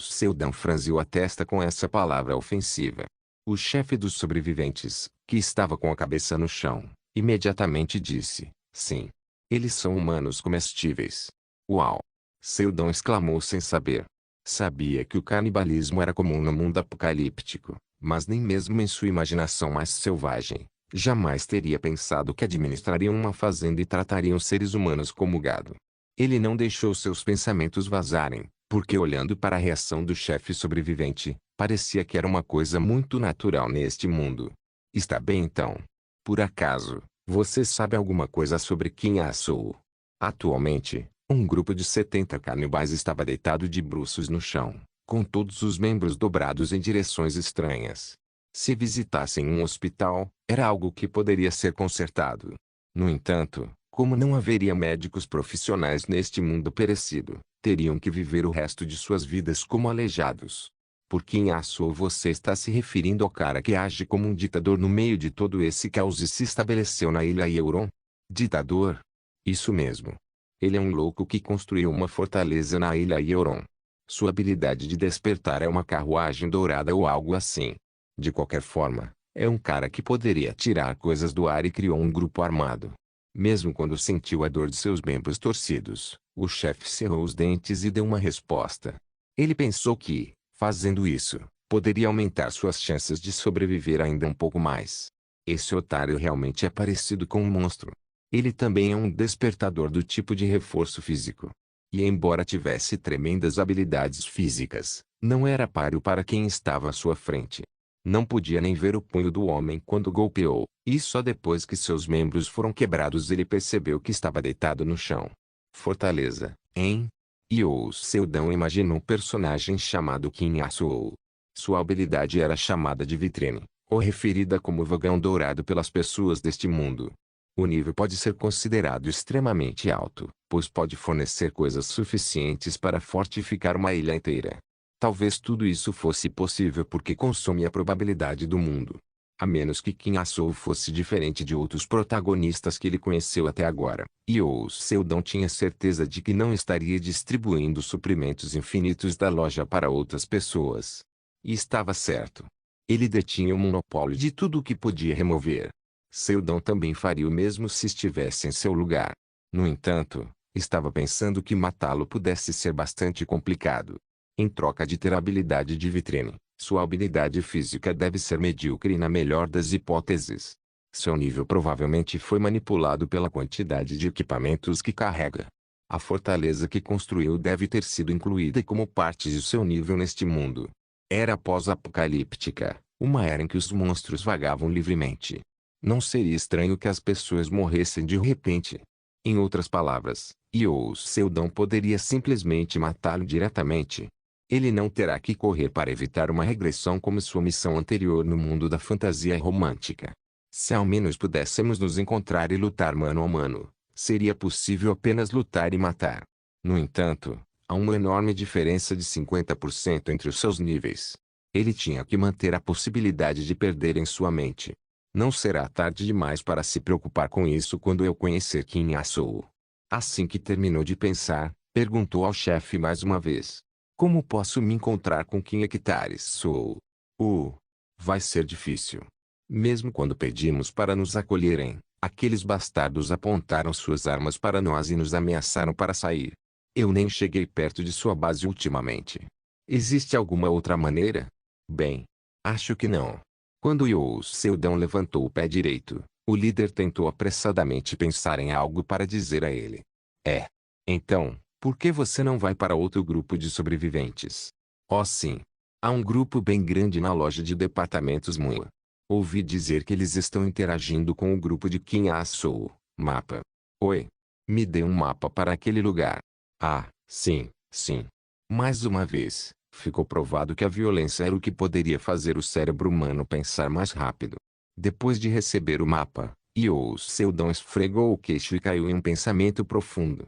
[SPEAKER 1] Seldon franziu a testa com essa palavra ofensiva. O chefe dos sobreviventes, que estava com a cabeça no chão, imediatamente disse: sim. Eles são humanos comestíveis. Uau! Seldon exclamou sem saber. Sabia que o canibalismo era comum no mundo apocalíptico, mas nem mesmo em sua imaginação mais selvagem, jamais teria pensado que administrariam uma fazenda e tratariam seres humanos como gado. Ele não deixou seus pensamentos vazarem, porque olhando para a reação do chefe sobrevivente, parecia que era uma coisa muito natural neste mundo. Está bem então. Por acaso, você sabe alguma coisa sobre quem a assou? Atualmente, um grupo de 70 canibais estava deitado de bruços no chão, com todos os membros dobrados em direções estranhas. Se visitassem um hospital, era algo que poderia ser consertado. No entanto, como não haveria médicos profissionais neste mundo perecido, teriam que viver o resto de suas vidas como aleijados. Por quem assou você está se referindo ao cara que age como um ditador no meio de todo esse caos e se estabeleceu na ilha Euron? Ditador? Isso mesmo. Ele é um louco que construiu uma fortaleza na ilha Euron. Sua habilidade de despertar é uma carruagem dourada ou algo assim. De qualquer forma, é um cara que poderia tirar coisas do ar e criou um grupo armado. Mesmo quando sentiu a dor de seus membros torcidos, o chefe cerrou os dentes e deu uma resposta. Ele pensou que, fazendo isso, poderia aumentar suas chances de sobreviver ainda um pouco mais. Esse otário realmente é parecido com um monstro. Ele também é um despertador do tipo de reforço físico. E embora tivesse tremendas habilidades físicas, não era páreo para quem estava à sua frente. Não podia nem ver o punho do homem quando golpeou, e só depois que seus membros foram quebrados ele percebeu que estava deitado no chão. Fortaleza, hein? Youou Seldon imaginou um personagem chamado Qin Yasuo. Sua habilidade era chamada de vitrine, ou referida como vagão dourado pelas pessoas deste mundo. O nível pode ser considerado extremamente alto, pois pode fornecer coisas suficientes para fortificar uma ilha inteira. Talvez tudo isso fosse possível porque consome a probabilidade do mundo. A menos que Qin Yasuo fosse diferente de outros protagonistas que ele conheceu até agora, Youou Seldon tinha certeza de que não estaria distribuindo suprimentos infinitos da loja para outras pessoas. E estava certo. Ele detinha o monopólio de tudo o que podia remover. Seldon também faria o mesmo se estivesse em seu lugar. No entanto, estava pensando que matá-lo pudesse ser bastante complicado. Em troca de ter a habilidade de vitrine, sua habilidade física deve ser medíocre na melhor das hipóteses. Seu nível provavelmente foi manipulado pela quantidade de equipamentos que carrega. A fortaleza que construiu deve ter sido incluída como parte de seu nível neste mundo. Era pós-apocalíptica, uma era em que os monstros vagavam livremente. Não seria estranho que as pessoas morressem de repente. Em outras palavras, Youou Seldon poderia simplesmente matá-lo diretamente. Ele não terá que correr para evitar uma regressão como sua missão anterior no mundo da fantasia romântica. Se ao menos pudéssemos nos encontrar e lutar mano a mano, seria possível apenas lutar e matar. No entanto, há uma enorme diferença de 50% entre os seus níveis. Ele tinha que manter a possibilidade de perder em sua mente. Não será tarde demais para se preocupar com isso quando eu conhecer Qin Yasuo. Assim que terminou de pensar, perguntou ao chefe mais uma vez. Como posso me encontrar com Qin Yasuo? Vai ser difícil. Mesmo quando pedimos para nos acolherem, aqueles bastardos apontaram suas armas para nós e nos ameaçaram para sair. Eu nem cheguei perto de sua base ultimamente. Existe alguma outra maneira? Bem, acho que não. Quando Youou Seldon levantou o pé direito, o líder tentou apressadamente pensar em algo para dizer a ele. Então, por que você não vai para outro grupo de sobreviventes? Oh sim. Há um grupo bem grande na loja de departamentos Mua. Ouvi dizer que eles estão interagindo com o grupo de Qin Yasuo. Mapa. Oi. Me dê um mapa para aquele lugar. Ah, sim. Mais uma vez, ficou provado que a violência era o que poderia fazer o cérebro humano pensar mais rápido. Depois de receber o mapa, Youou Seldon esfregou o queixo e caiu em um pensamento profundo.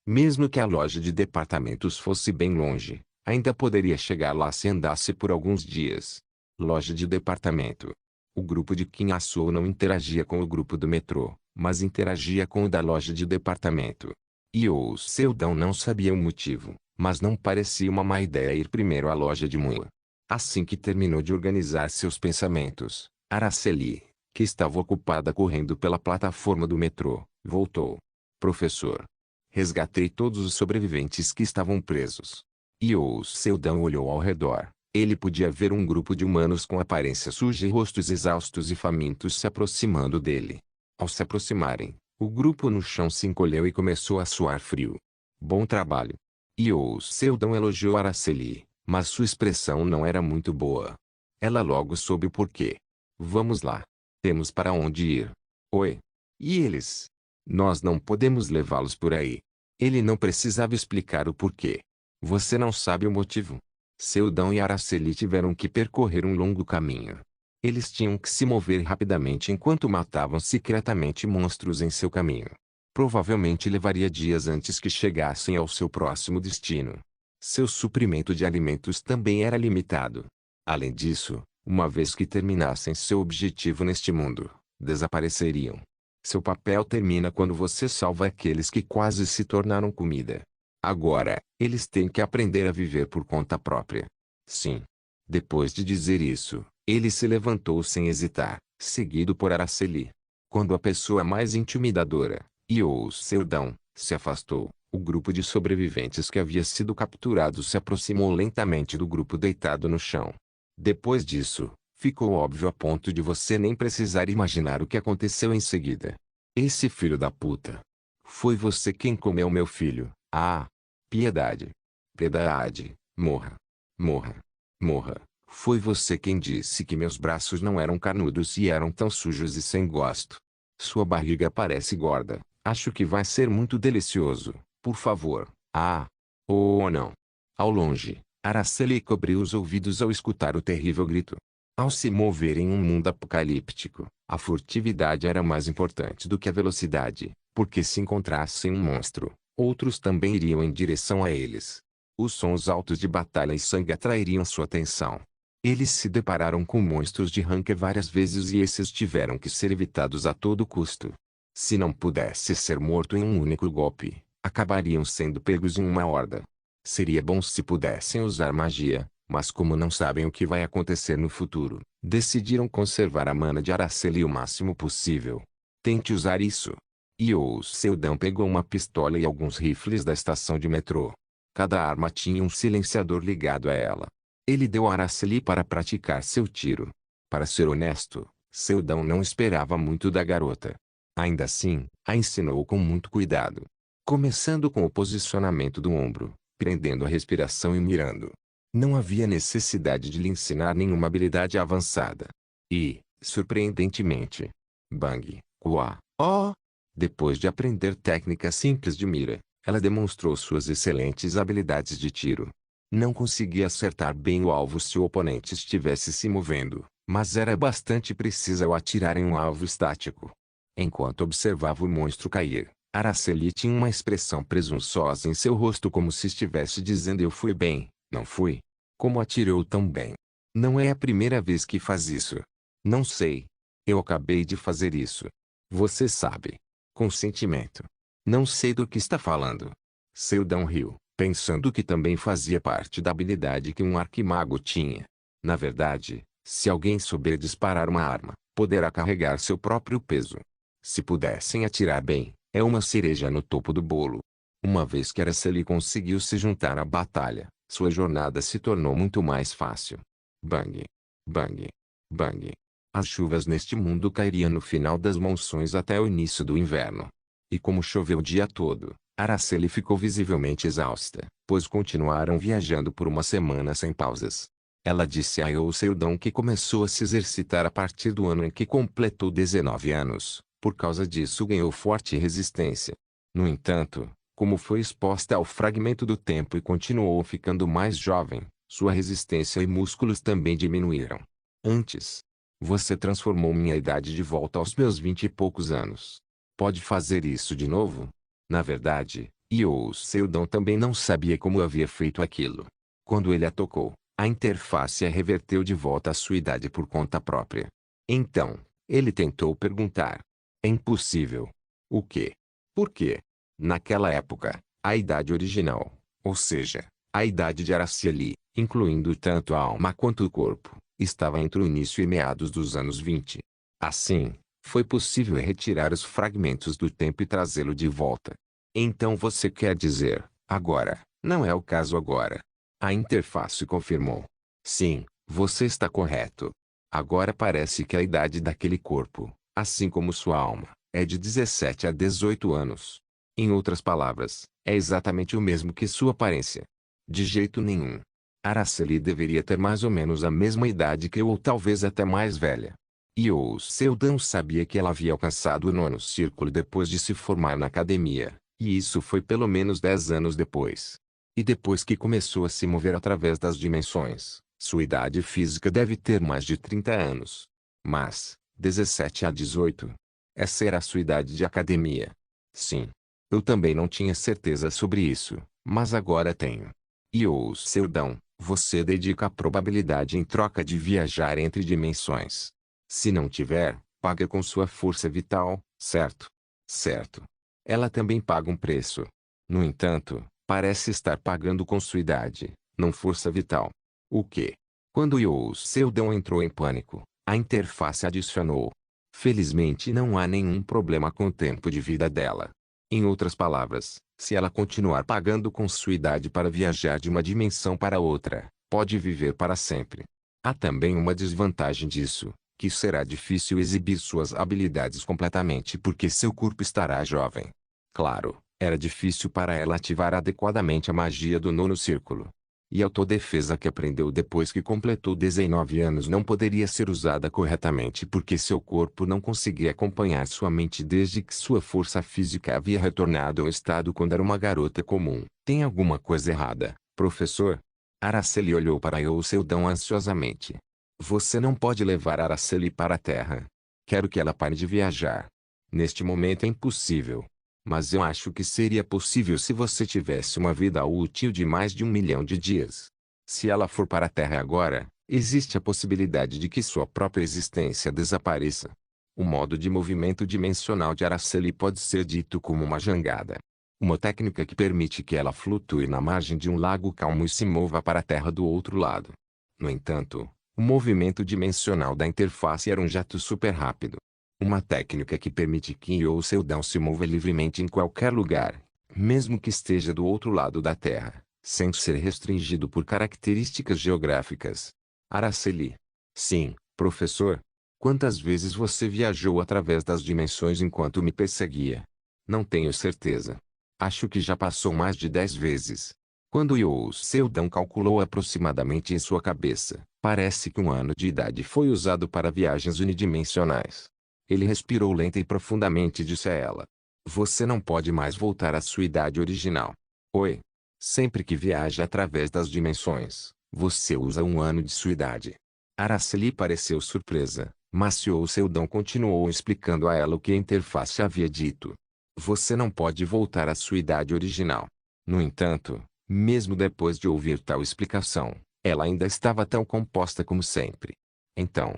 [SPEAKER 1] Mesmo que a loja de departamentos fosse bem longe, ainda poderia chegar lá se andasse por alguns dias. Loja de departamento. O grupo de Qin Yasuo não interagia com o grupo do metrô, mas interagia com o da loja de departamento. Youou Seldon não sabia o motivo, mas não parecia uma má ideia ir primeiro à loja de Mua. Assim que terminou de organizar seus pensamentos, Araceli, que estava ocupada correndo pela plataforma do metrô, voltou. Professor. Resgatei todos os sobreviventes que estavam presos. Youou Seldon olhou ao redor. Ele podia ver um grupo de humanos com aparência suja e rostos exaustos e famintos se aproximando dele. Ao se aproximarem, o grupo no chão se encolheu e começou a suar frio. Bom trabalho. Youou Seldon elogiou Araceli, mas sua expressão não era muito boa. Ela logo soube o porquê. Vamos lá. Temos para onde ir. Oi. E eles? Nós não podemos levá-los por aí. Ele não precisava explicar o porquê. Você não sabe o motivo. Seldon e Araceli tiveram que percorrer um longo caminho. Eles tinham que se mover rapidamente enquanto matavam secretamente monstros em seu caminho. Provavelmente levaria dias antes que chegassem ao seu próximo destino. Seu suprimento de alimentos também era limitado. Além disso, uma vez que terminassem seu objetivo neste mundo, desapareceriam. Seu papel termina quando você salva aqueles que quase se tornaram comida. Agora, eles têm que aprender a viver por conta própria. Sim. Depois de dizer isso, ele se levantou sem hesitar, seguido por Araceli. Quando a pessoa mais intimidadora, Yous Seldon, se afastou, o grupo de sobreviventes que havia sido capturado se aproximou lentamente do grupo deitado no chão. Depois disso, ficou óbvio a ponto de você nem precisar imaginar o que aconteceu em seguida. Esse filho da puta. Foi você quem comeu meu filho. Ah! Piedade. Piedade. Morra. Morra. Morra. Foi você quem disse que meus braços não eram carnudos e eram tão sujos e sem gosto. Sua barriga parece gorda. Acho que vai ser muito delicioso. Por favor. Ah! Oh não. Ao longe, Araceli cobriu os ouvidos ao escutar o terrível grito. Ao se mover em um mundo apocalíptico, a furtividade era mais importante do que a velocidade, porque se encontrassem um monstro, outros também iriam em direção a eles. Os sons altos de batalha e sangue atrairiam sua atenção. Eles se depararam com monstros de Hunter várias vezes e esses tiveram que ser evitados a todo custo. Se não pudesse ser morto em um único golpe, acabariam sendo pegos em uma horda. Seria bom se pudessem usar magia, mas como não sabem o que vai acontecer no futuro, decidiram conservar a mana de Araceli o máximo possível. Tente usar isso. Yous Seldon pegou uma pistola e alguns rifles da estação de metrô. Cada arma tinha um silenciador ligado a ela. Ele deu a Araceli para praticar seu tiro. Para ser honesto, Seldon não esperava muito da garota. Ainda assim, a ensinou com muito cuidado. Começando com o posicionamento do ombro, prendendo a respiração e mirando. Não havia necessidade de lhe ensinar nenhuma habilidade avançada. E, surpreendentemente, bang, qua, oh! Depois de aprender técnicas simples de mira, ela demonstrou suas excelentes habilidades de tiro. Não conseguia acertar bem o alvo se o oponente estivesse se movendo, mas era bastante precisa ao atirar em um alvo estático. Enquanto observava o monstro cair, Araceli tinha uma expressão presunçosa em seu rosto como se estivesse dizendo eu fui bem, não fui? Como atirou tão bem? Não é a primeira vez que faz isso. Não sei. Eu acabei de fazer isso. Você sabe. Com sentimento. Não sei do que está falando. Seldon riu, pensando que também fazia parte da habilidade que um arquimago tinha. Na verdade, se alguém souber disparar uma arma, poderá carregar seu próprio peso. Se pudessem atirar bem, é uma cereja no topo do bolo. Uma vez que Araceli conseguiu se juntar à batalha, sua jornada se tornou muito mais fácil. Bang. Bang. Bang. As chuvas neste mundo cairiam no final das monções até o início do inverno. E como choveu o dia todo, Araceli ficou visivelmente exausta, pois continuaram viajando por uma semana sem pausas. Ela disse a Yous Seldon que começou a se exercitar a partir do ano em que completou 19 anos, por causa disso ganhou forte resistência. No entanto, como foi exposta ao fragmento do tempo e continuou ficando mais jovem, sua resistência e músculos também diminuíram. Antes, você transformou minha idade de volta aos meus 20 e poucos anos. Pode fazer isso de novo? Na verdade, Yous Seldon também não sabia como havia feito aquilo. Quando ele a tocou, a interface a reverteu de volta à sua idade por conta própria. Então, ele tentou perguntar. É impossível. O quê? Por quê? Naquela época, a idade original, ou seja, a idade de Araceli, incluindo tanto a alma quanto o corpo, estava entre o início e meados dos anos 20. Assim, foi possível retirar os fragmentos do tempo e trazê-lo de volta. Então você quer dizer, agora, não é o caso agora. A interface confirmou. Sim, você está correto. Agora parece que a idade daquele corpo, assim como sua alma, é de 17 a 18 anos. Em outras palavras, é exatamente o mesmo que sua aparência. De jeito nenhum. Araceli deveria ter mais ou menos a mesma idade que eu ou talvez até mais velha. Yous Seldon sabia que ela havia alcançado o nono círculo depois de se formar na academia, e isso foi pelo menos 10 anos depois. E depois que começou a se mover através das dimensões, sua idade física deve ter mais de 30 anos. Mas, 17 a 18. Essa era a sua idade de academia. Sim. Eu também não tinha certeza sobre isso, mas agora tenho. Yous Seldon, você dedica a probabilidade em troca de viajar entre dimensões. Se não tiver, paga com sua força vital, certo? Certo. Ela também paga um preço. No entanto, Parece estar pagando com sua idade, não força vital. O quê? Quando Yo Seldon entrou em pânico, a interface adicionou: felizmente não há nenhum problema com o tempo de vida dela. Em outras palavras, se ela continuar pagando com sua idade para viajar de uma dimensão para outra, pode viver para sempre. Há também uma desvantagem disso, que será difícil exibir suas habilidades completamente porque seu corpo estará jovem. Claro, era difícil para ela ativar adequadamente a magia do nono círculo. E a autodefesa que aprendeu depois que completou 19 anos não poderia ser usada corretamente porque seu corpo não conseguia acompanhar sua mente desde que sua força física havia retornado ao estado quando era uma garota comum. Tem alguma coisa errada, professor? Araceli olhou para Yo Seldon ansiosamente. Você não pode levar Araceli para a Terra. Quero que ela pare de viajar. Neste momento é impossível. Mas eu acho que seria possível se você tivesse uma vida útil de mais de 1 milhão de dias. Se ela for para a Terra agora, existe a possibilidade de que sua própria existência desapareça. O modo de movimento dimensional de Araceli pode ser dito como uma jangada. Uma técnica que permite que ela flutue na margem de um lago calmo e se mova para a Terra do outro lado. No entanto, o movimento dimensional da interface era um jato super rápido. Uma técnica que permite que Yo Seldon se mova livremente em qualquer lugar, mesmo que esteja do outro lado da Terra, sem ser restringido por características geográficas. Araceli. Sim, professor. Quantas vezes você viajou através das dimensões enquanto me perseguia? Não tenho certeza. Acho que já passou mais de 10 vezes. Quando Yo Seldon calculou aproximadamente em sua cabeça, parece que 1 ano de idade foi usado para viagens unidimensionais. Ele respirou lenta e profundamente e disse a ela: você não pode mais voltar à sua idade original. Oi. Sempre que viaja através das dimensões, você usa 1 ano de sua idade. Araceli pareceu surpresa, mas Yo Seldon continuou explicando a ela o que a interface havia dito. Você não pode voltar à sua idade original. No entanto, mesmo depois de ouvir tal explicação, ela ainda estava tão composta como sempre. Então,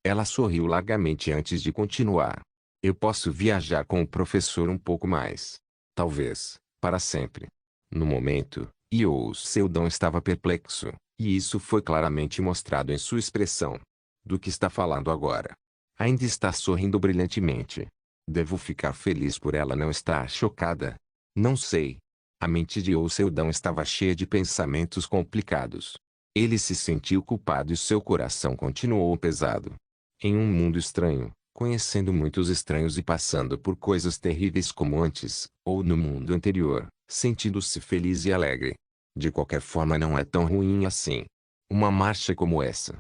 [SPEAKER 1] ela sorriu largamente antes de continuar. Eu posso viajar com o professor um pouco mais. Talvez, para sempre. No momento, Yo Seldon estava perplexo, e isso foi claramente mostrado em sua expressão. Do que está falando agora? Ainda está sorrindo brilhantemente. Devo ficar feliz por ela não estar chocada? Não sei. A mente de Yo Seldon estava cheia de pensamentos complicados. Ele se sentiu culpado e seu coração continuou pesado. Em um mundo estranho, conhecendo muitos estranhos e passando por coisas terríveis como antes, ou no mundo anterior, sentindo-se feliz e alegre. De qualquer forma não é tão ruim assim. Uma marcha como essa.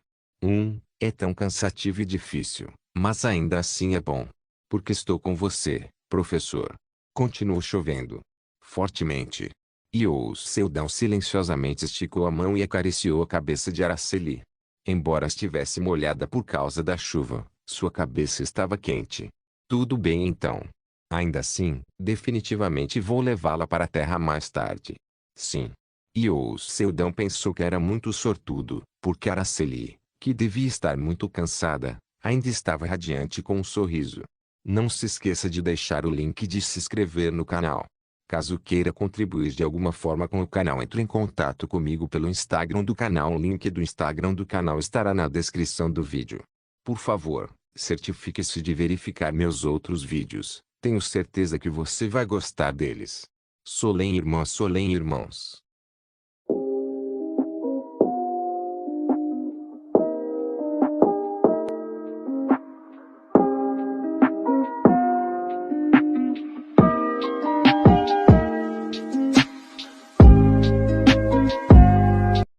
[SPEAKER 1] É tão cansativo e difícil, mas ainda assim é bom. Porque estou com você, professor. Continuou chovendo. Fortemente. Yo Seldon silenciosamente esticou a mão e acariciou a cabeça de Araceli. Embora estivesse molhada por causa da chuva, sua cabeça estava quente. Tudo bem então. Ainda assim, definitivamente vou levá-la para a Terra mais tarde. Sim. Yo Seldon pensou que era muito sortudo, porque Araceli, que devia estar muito cansada, ainda estava radiante com um sorriso. Não se esqueça de deixar o link de se inscrever no canal. Caso queira contribuir de alguma forma com o canal, entre em contato comigo pelo Instagram do canal. O link do Instagram do canal estará na descrição do vídeo. Por favor, certifique-se de verificar meus outros vídeos. Tenho certeza que você vai gostar deles. Solém irmãs, Solém irmãos.